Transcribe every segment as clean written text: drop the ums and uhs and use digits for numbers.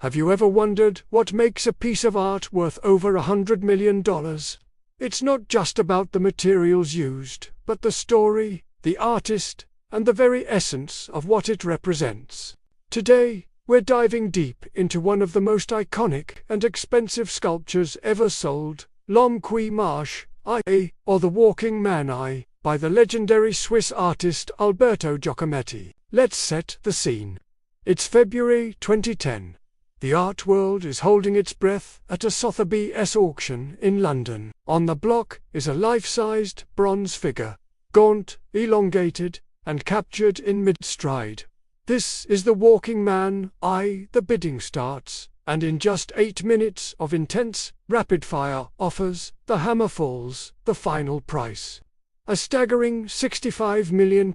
Have you ever wondered what makes a piece of art worth over $100 million? It's not just about the materials used, but the story, the artist, and the very essence of what it represents. Today, we're diving deep into one of the most iconic and expensive sculptures ever sold, L'Homme qui marche, I, or The Walking Man I, by the legendary Swiss artist Alberto Giacometti. Let's set the scene. It's February 2010. The art world is holding its breath at a Sotheby's auction in London. On the block is a life-sized bronze figure, gaunt, elongated, and captured in mid-stride. This is the walking man. The bidding starts, and in just 8 minutes of intense, rapid-fire offers, the hammer falls, the final price. A staggering £65 million,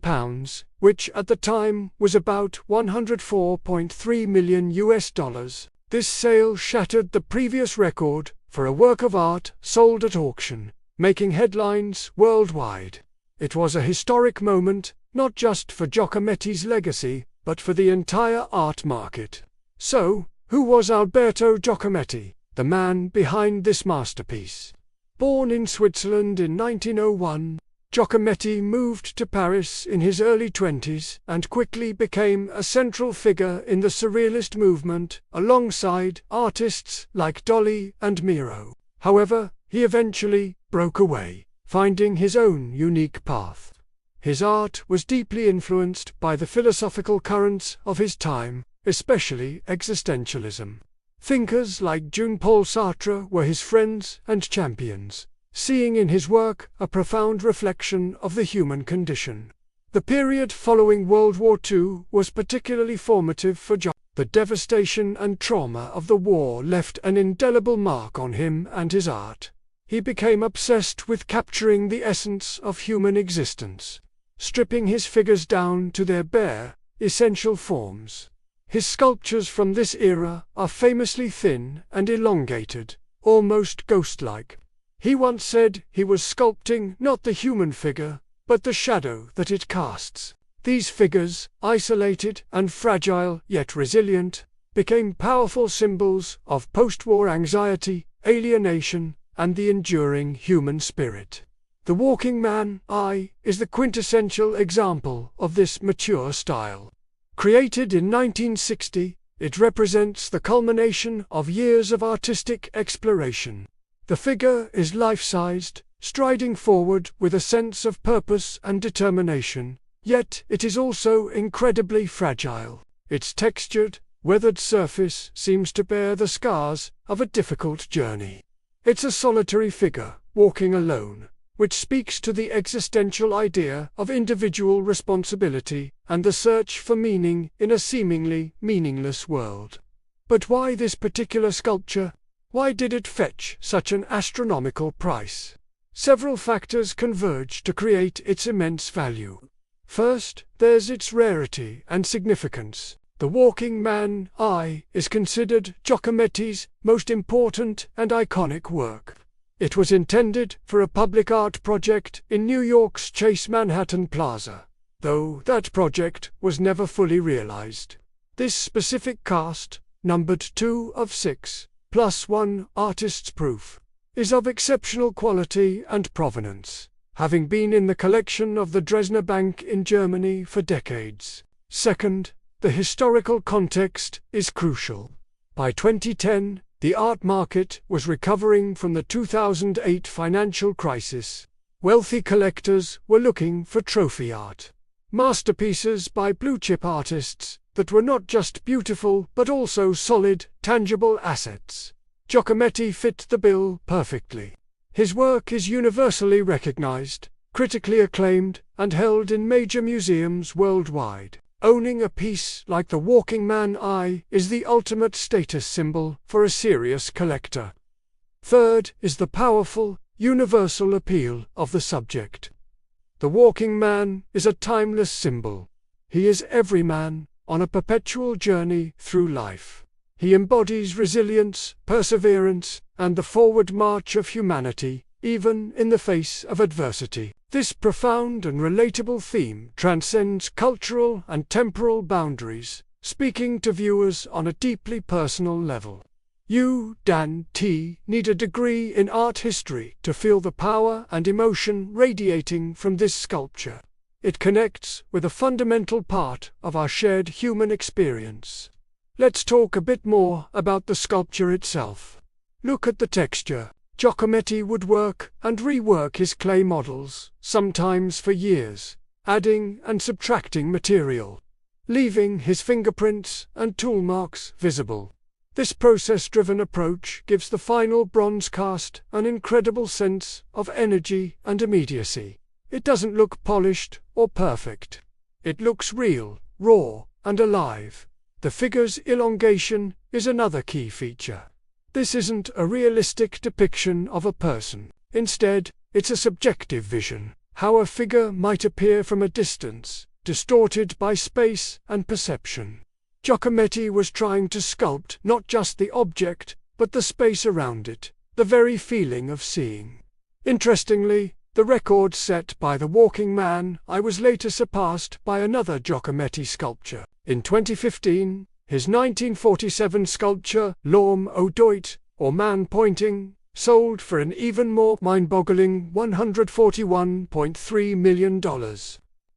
which at the time was about $104.3 million. This sale shattered the previous record for a work of art sold at auction, making headlines worldwide. It was a historic moment, not just for Giacometti's legacy, but for the entire art market. So, who was Alberto Giacometti, the man behind this masterpiece? Born in Switzerland in 1901, Giacometti moved to Paris in his early 20s and quickly became a central figure in the Surrealist movement, alongside artists like Dalí and Miro. However, he eventually broke away, finding his own unique path. His art was deeply influenced by the philosophical currents of his time, especially existentialism. Thinkers like Jean-Paul Sartre were his friends and champions, seeing in his work a profound reflection of the human condition. The period following World War II was particularly formative for Giacometti. The devastation and trauma of the war left an indelible mark on him and his art. He became obsessed with capturing the essence of human existence, stripping his figures down to their bare, essential forms. His sculptures from this era are famously thin and elongated, almost ghost-like. He once said he was sculpting not the human figure, but the shadow that it casts. These figures, isolated and fragile yet resilient, became powerful symbols of post-war anxiety, alienation, and the enduring human spirit. The Walking Man, is the quintessential example of this mature style. Created in 1960, it represents the culmination of years of artistic exploration. The figure is life-sized, striding forward with a sense of purpose and determination, yet it is also incredibly fragile. Its textured, weathered surface seems to bear the scars of a difficult journey. It's a solitary figure, walking alone, which speaks to the existential idea of individual responsibility and the search for meaning in a seemingly meaningless world. But why this particular sculpture? Why did it fetch such an astronomical price? Several factors converge to create its immense value. First, there's its rarity and significance. The Walking Man, is considered Giacometti's most important and iconic work. It was intended for a public art project in New York's Chase Manhattan Plaza, though that project was never fully realized. This specific cast, numbered 2 of 6, plus 1 artist's proof, is of exceptional quality and provenance, having been in the collection of the Dresdner Bank in Germany for decades. Second, the historical context is crucial. By 2010, the art market was recovering from the 2008 financial crisis. Wealthy collectors were looking for trophy art, masterpieces by blue-chip artists that were not just beautiful but also solid, tangible assets. Giacometti fit the bill perfectly. His work is universally recognized, critically acclaimed, and held in major museums worldwide. Owning a piece like The Walking Man is the ultimate status symbol for a serious collector. Third is the powerful, universal appeal of the subject. The Walking Man is a timeless symbol. He is every man, on a perpetual journey through life. He embodies resilience, perseverance, and the forward march of humanity, even in the face of adversity. This profound and relatable theme transcends cultural and temporal boundaries, speaking to viewers on a deeply personal level. You, Dan T., need a degree in art history to feel the power and emotion radiating from this sculpture. It connects with a fundamental part of our shared human experience. Let's talk a bit more about the sculpture itself. Look at the texture. Giacometti would work and rework his clay models, sometimes for years, adding and subtracting material, leaving his fingerprints and tool marks visible. This process-driven approach gives the final bronze cast an incredible sense of energy and immediacy. It doesn't look polished or perfect. It looks real, raw, and alive. The figure's elongation is another key feature. This isn't a realistic depiction of a person. Instead, it's a subjective vision, how a figure might appear from a distance, distorted by space and perception. Giacometti was trying to sculpt not just the object, but the space around it, the very feeling of seeing. Interestingly, the record set by the walking man was later surpassed by another Giacometti sculpture. In 2015, his 1947 sculpture, L'Homme au Doigt, or Man Pointing, sold for an even more mind-boggling $141.3 million.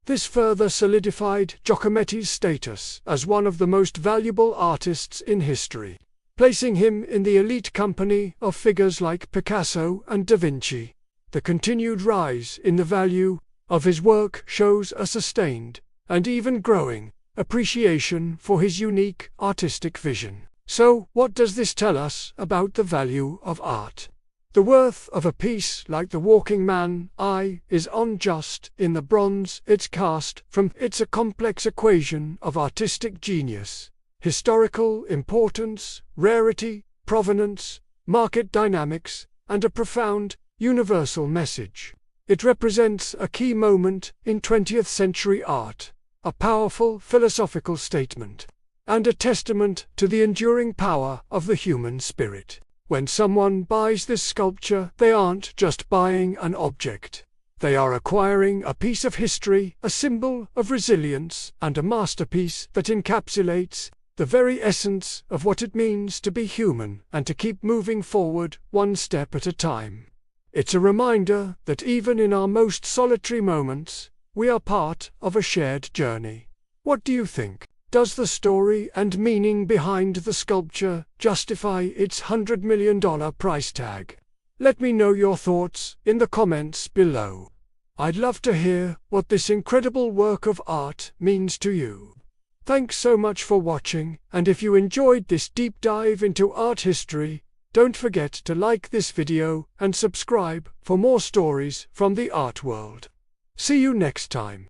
This further solidified Giacometti's status as one of the most valuable artists in history, placing him in the elite company of figures like Picasso and Da Vinci. The continued rise in the value of his work shows a sustained, and even growing, appreciation for his unique artistic vision. So, what does this tell us about the value of art? The worth of a piece like The Walking Man is unjust in the bronze it's cast from. It's a complex equation of artistic genius, historical importance, rarity, provenance, market dynamics, and a profound, universal message. It represents a key moment in 20th century art, a powerful philosophical statement, and a testament to the enduring power of the human spirit. When someone buys this sculpture, they aren't just buying an object. They are acquiring a piece of history, a symbol of resilience, and a masterpiece that encapsulates the very essence of what it means to be human and to keep moving forward one step at a time. It's a reminder that even in our most solitary moments, we are part of a shared journey. What do you think? Does the story and meaning behind the sculpture justify its $100 million price tag? Let me know your thoughts in the comments below. I'd love to hear what this incredible work of art means to you. Thanks so much for watching, and if you enjoyed this deep dive into art history, don't forget to like this video and subscribe for more stories from the art world. See you next time.